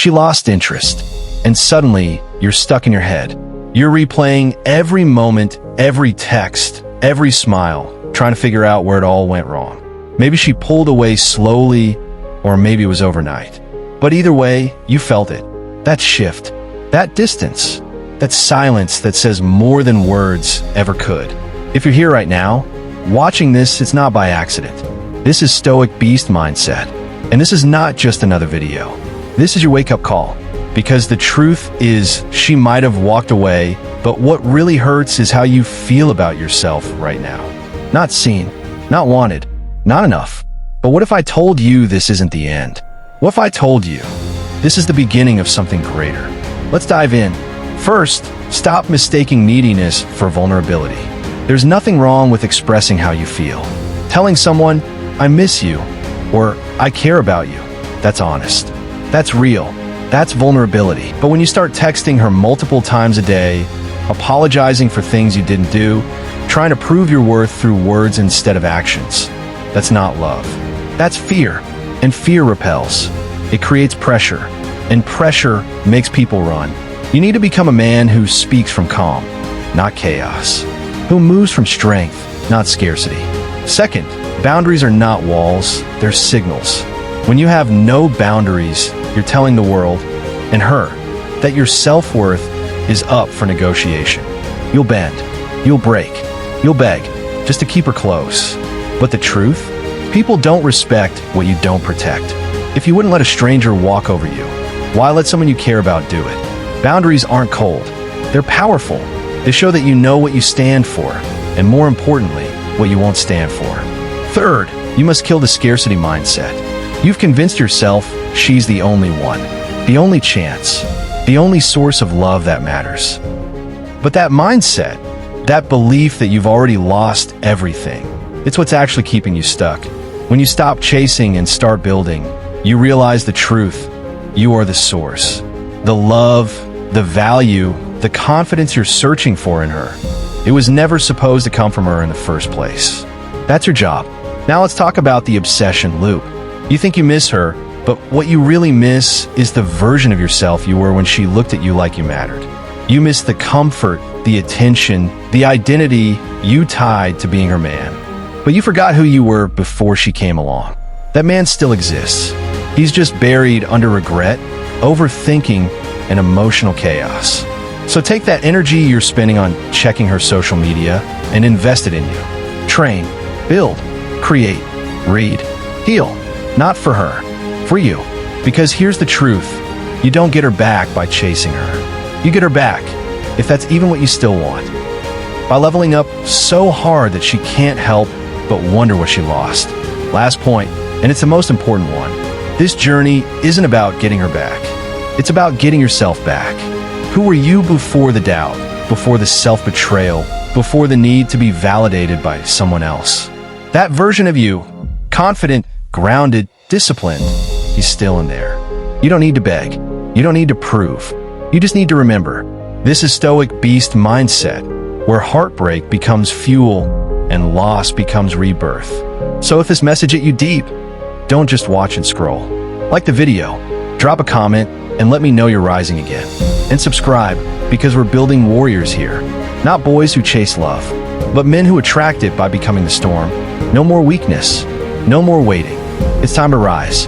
She lost interest, and suddenly you're stuck in your head. You're replaying every moment, every text, every smile, trying to figure out where it all went wrong. Maybe she pulled away slowly, or maybe it was overnight. But either way, you felt it. That shift, that distance, that silence that says more than words ever could. If you're here right now, watching this, it's not by accident. This is Stoic Beast Mindset. And this is not just another video. This is your wake-up call. Because the truth is, she might have walked away, but what really hurts is how you feel about yourself right now. Not seen, not wanted, not enough. But what if I told you this isn't the end? What if I told you this is the beginning of something greater? Let's dive in. First, stop mistaking neediness for vulnerability. There's nothing wrong with expressing how you feel. Telling someone, I miss you, or I care about you, that's honest. That's real. That's vulnerability. But when you start texting her multiple times a day, apologizing for things you didn't do, trying to prove your worth through words instead of actions, that's not love. That's fear. And fear repels. It creates pressure. And pressure makes people run. You need to become a man who speaks from calm, not chaos. Who moves from strength, not scarcity. Second, boundaries are not walls, they're signals. When you have no boundaries, you're telling the world, and her, that your self-worth is up for negotiation. You'll bend, you'll break, you'll beg, just to keep her close. But the truth? People don't respect what you don't protect. If you wouldn't let a stranger walk over you, why let someone you care about do it? Boundaries aren't cold. They're powerful. They show that you know what you stand for, and more importantly, what you won't stand for. Third, you must kill the scarcity mindset. You've convinced yourself she's the only one, the only chance, the only source of love that matters. But that mindset, that belief that you've already lost everything, it's what's actually keeping you stuck. When you stop chasing and start building, you realize the truth. You are the source. The love, the value, the confidence you're searching for in her. It was never supposed to come from her in the first place. That's your job. Now let's talk about the obsession loop. You think you miss her, but what you really miss is the version of yourself you were when she looked at you like you mattered. You miss the comfort, the attention, the identity you tied to being her man. But you forgot who you were before she came along. That man still exists. He's just buried under regret, overthinking, and emotional chaos. So take that energy you're spending on checking her social media and invest it in you. Train, build, create, read, heal. Not for her, for you. Because here's the truth. You don't get her back by chasing her. You get her back, if that's even what you still want, by leveling up so hard that she can't help but wonder what she lost. Last point, and it's the most important one. This journey isn't about getting her back. It's about getting yourself back. Who were you before the doubt, before the self-betrayal, before the need to be validated by someone else? That version of you, confident, grounded, disciplined, he's still in there. You don't need to beg. You don't need to prove. You just need to remember. This is Stoic Beast Mindset, where heartbreak becomes fuel and loss becomes rebirth. So if this message hit you deep, don't just watch and scroll. Like the video, drop a comment, and let me know you're rising again. And subscribe, because we're building warriors here. Not boys who chase love, but men who attract it by becoming the storm. No more weakness. No more waiting. It's time to rise.